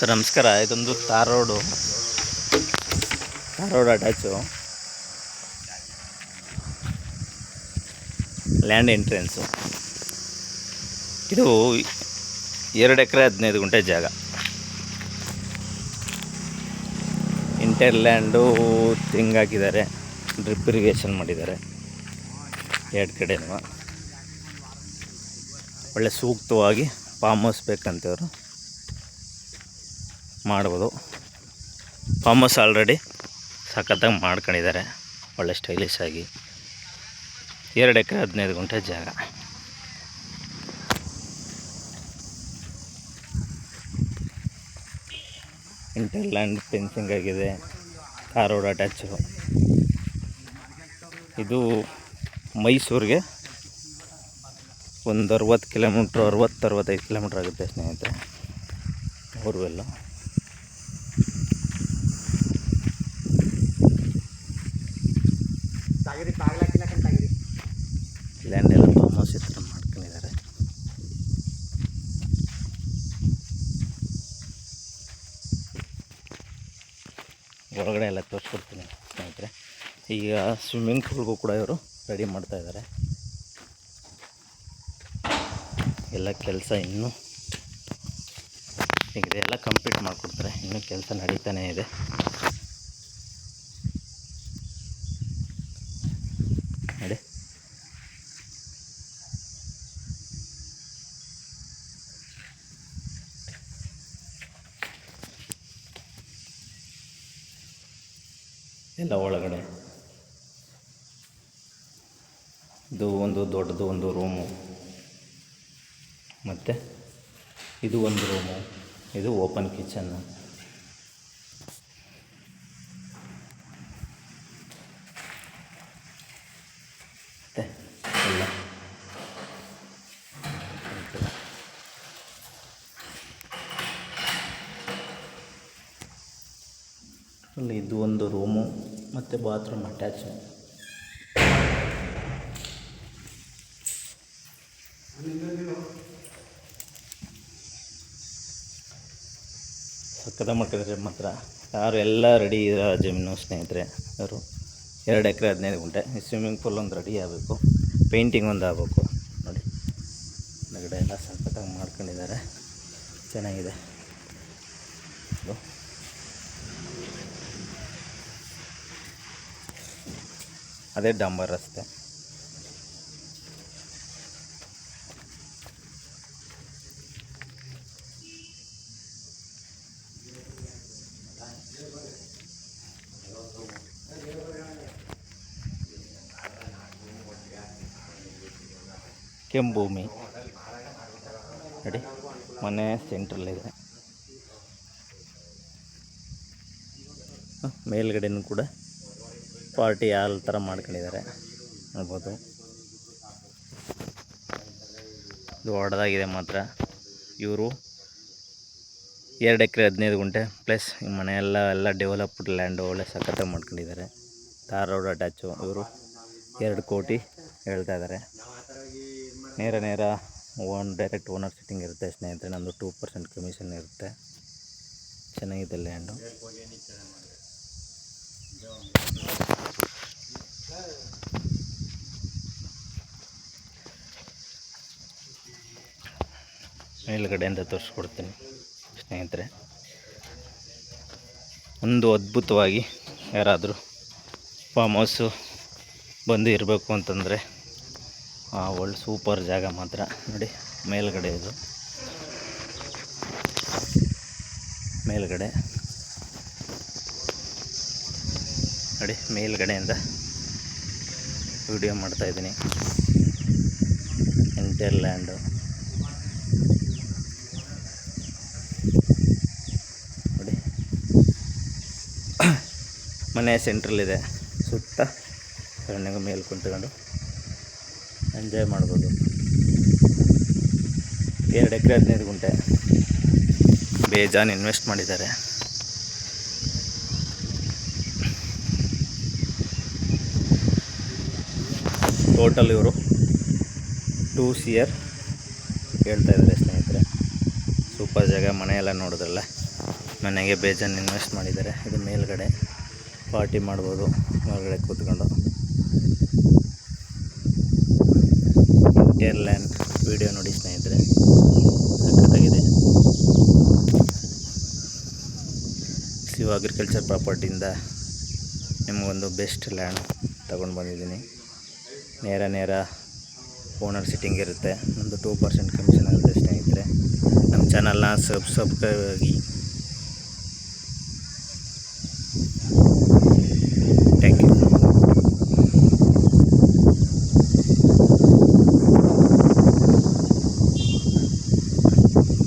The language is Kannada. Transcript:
ಸರ್ ನಮಸ್ಕಾರ. ಇದೊಂದು tar road attach land entrance. ಇದು 2 ಎಕರೆ 15 ಗುಂಟೆ ಜಾಗ. ಇಂಟರ್ ಲ್ಯಾಂಡು ತೆಂಗು ಹಾಕಿದ್ದಾರೆ, ಡ್ರಿಪ್ ಇರಿಗೇಷನ್ ಮಾಡಿದ್ದಾರೆ 2 ಕಡೆನೂ. ಒಳ್ಳೆ ಸೂಕ್ತವಾಗಿ ಫಾರ್ಮ್ ಹೌಸ್ ಬೇಕಂತವ್ರು ಮಾಡ್ಬೋದು. ಫಾರ್ಮ್ ಹೌಸ್ ಆಲ್ರೆಡಿ ಸಖತ್ತಾಗಿ ಮಾಡ್ಕೊಂಡಿದ್ದಾರೆ, ಒಳ್ಳೆ ಸ್ಟೈಲಿಶ್ ಆಗಿ. 2 ಎಕರೆ 15 ಗುಂಟೆ ಜಾಗ. ಇಂಟರ್ ಲ್ಯಾಂಡ್ ಫೆನ್ಸಿಂಗ್ ಆಗಿದೆ, ತಾರ್ ರೋಡ್ ಅಟ್ಯಾಚು. ಇದು ಮೈಸೂರಿಗೆ ಒಂದು 60 ಕಿಲೋಮೀಟ್ರ್ 60-65 ಕಿಲೋಮೀಟ್ರ್ ಆಗುತ್ತೆ ಸ್ನೇಹಿತರೆ. ಬೋರ್ವೆಲ್ಲು ಲ್ಯಾಂಡ್ ಎಲ್ಲ ಫಾರ್ಮ್ ಹೌಸ್ ಈ ಥರ ಮಾಡ್ಕೊಂಡಿದ್ದಾರೆ. ಒಳಗಡೆ ಎಲ್ಲ ತೋರಿಸ್ಕೊಡ್ತೀನಿ ಸ್ನೇಹಿತರೆ. ಈಗ ಸ್ವಿಮ್ಮಿಂಗ್ ಪೂಲ್ಗೂ ಕೂಡ ಇವರು ರೆಡಿ ಮಾಡ್ತಾಯಿದ್ದಾರೆ. ಎಲ್ಲ ಕೆಲಸ ಇನ್ನೂ ಹೀಗಿದೆ, ಎಲ್ಲ ಕಂಪ್ಲೀಟ್ ಮಾಡಿಕೊಡ್ತಾರೆ. ಇನ್ನೂ ಕೆಲಸ ನಡೀತಾನೇ ಇದೆ. ನೋಡಿ, ಎಲ್ಲ ಒಳಗಡೆ ಇದು ಒಂದು ದೊಡ್ಡದು ಒಂದು ರೂಮು, ಮತ್ತು ಇದು ಒಂದು ರೂಮು, ಇದು ಓಪನ್ ಕಿಚನ್ನು. ಮತ್ತು ಎಲ್ಲ ಅಲ್ಲಿ ಇದು ಒಂದು ರೂಮು ಮತ್ತು ಬಾತ್ರೂಮ್ ಅಟ್ಯಾಚ್. ಸಕ್ಕದ ಮಾಡ್ತಿದ್ದಾರೆ ಮಾತ್ರ. ಯಾರು ಎಲ್ಲ ರೆಡಿ ಇರೋ ಜಮೀನು ಸ್ನೇಹಿತರೆ. ಅವರು 2 ಎಕರೆ 15 ಗುಂಟೆ. ಸ್ವಿಮ್ಮಿಂಗ್ ಪೂಲ್ ಒಂದು ರೆಡಿ ಆಗಬೇಕು, ಪೇಂಟಿಂಗ್ ಒಂದು ಆಗಬೇಕು. ನೋಡಿ, ಹೊರಗಡೆ ಎಲ್ಲ ಸಖತ್ತಾಗಿ ಮಾಡ್ಕೊಂಡಿದ್ದಾರೆ, ಚೆನ್ನಾಗಿದೆ. ಇದು ಅದೇ ಡಾಂಬರ್ ರಸ್ತೆ. ಕೆಂಭೂಮಿ ನೋಡಿ, ಮನೆ ಸೆಂಟ್ರಲ್ಲಿದೆ. ಮೇಲ್ಗಡೆನೂ ಕೂಡ ಪಾರ್ಟಿ ಹಾಲ್ ಥರ ಮಾಡ್ಕೊಂಡಿದ್ದಾರೆ, ನೋಡ್ಬೋದು. ಇದು ಹೊಡೆದಾಗಿದೆ ಮಾತ್ರ. ಇವರು 2 ಎಕರೆ 15 ಗುಂಟೆ ಪ್ಲಸ್ ಮನೆಯೆಲ್ಲ ಡೆವಲಪ್ಡ್ ಲ್ಯಾಂಡು, ಒಳ್ಳೆ ಸಖತ್ತಾಗಿ ಮಾಡ್ಕೊಂಡಿದ್ದಾರೆ. Tar road attach. ಇವರು 2 ಕೋಟಿ ಹೇಳ್ತಾ ಇದ್ದಾರೆ. ನೇರ ಡೈರೆಕ್ಟ್ ಓನರ್ ಸಿಟ್ಟಿಂಗ್ ಇರುತ್ತೆ ಸ್ನೇಹಿತರೆ. ನಮ್ಮದು 2% ಕಮಿಷನ್ ಇರುತ್ತೆ. ಚೆನ್ನಾಗಿದೆ ಲ್ಯಾಂಡು. ಮೇಲ್ಗಡೆಯಿಂದ ತೋರಿಸ್ಕೊಡ್ತೀನಿ ಸ್ನೇಹಿತರೆ. ಒಂದು ಅದ್ಭುತವಾಗಿ ಯಾರಾದರೂ ಫಾರ್ಮ್ ಹೌಸು ಬಂದು ಇರಬೇಕು ಅಂತಂದರೆ ಒಳ್ಳೆ ಸೂಪರ್ ಜಾಗ ಮಾತ್ರ. ನೋಡಿ, ಮೇಲ್ಗಡೆ ಇದು ಮೇಲ್ಗಡೆ ನೋಡಿ, ಮೇಲ್ಗಡೆಯಿಂದ ವಿಡಿಯೋ ಮಾಡ್ತಾಯಿದ್ದೀನಿ. ಎಂಟರ್ ಲ್ಯಾಂಡು ನೋಡಿ, ಮನೆ ಸೆಂಟ್ರಲ್ಲಿದೆ. ಸುತ್ತ ಸಣ್ಣಗೆ ಮೇಲೆ ಕುಂತ್ಕೊಂಡು ಎಂಜಾಯ್ ಮಾಡ್ಬೋದು. 2 ಎಕರೆ 15 ಗುಂಟೆ ಬೇಜಾನ್ ಇನ್ವೆಸ್ಟ್ ಮಾಡಿದ್ದಾರೆ. ಟೋಟಲ್ ಇವರು 2 CR ಹೇಳ್ತಾ ಇದ್ದಾರೆ ಸ್ನೇಹಿತರೆ. ಸೂಪರ್ ಜಾಗ, ಮನೆಯೆಲ್ಲ ನೋಡಿದ್ರಲ್ಲ. ಮನೆಗೆ ಬೇಜಾನ್ ಇನ್ವೆಸ್ಟ್ ಮಾಡಿದ್ದಾರೆ. ಇದು ಮೇಲ್ಗಡೆ ಪಾರ್ಟಿ ಮಾಡ್ಬೋದು ಮೇಲ್ಗಡೆ ಕೂತ್ಕೊಂಡು. ಇಂಟೀರಿಯರ್ ಲ್ಯಾಂಡ್ ವಿಡಿಯೋ ನೋಡಿ ಸ್ನೇಹಿತರೆ, ಸಖತ್ತಾಗಿದೆ. ಶಿವ ಅಗ್ರಿಕಲ್ಚರ್ ಪ್ರಾಪರ್ಟಿಯಿಂದ ನಿಮಗೊಂದು ಬೆಸ್ಟ್ ಲ್ಯಾಂಡ್ ತಗೊಂಡು ಬಂದಿದ್ದೀನಿ. ನೇರ ಓನರ್ ಸಿಟ್ಟಿಂಗ್ ಇರುತ್ತೆ. ಒಂದು 2% ಕಮಿಷನ್ ಆಗುತ್ತೆ ಸ್ನೇಹಿತರೆ. ನಮ್ಮ ಚಾನಲ್ನ ಸಬ್ಸ್ಕ್ರೈಬ್ ಆಗಿ.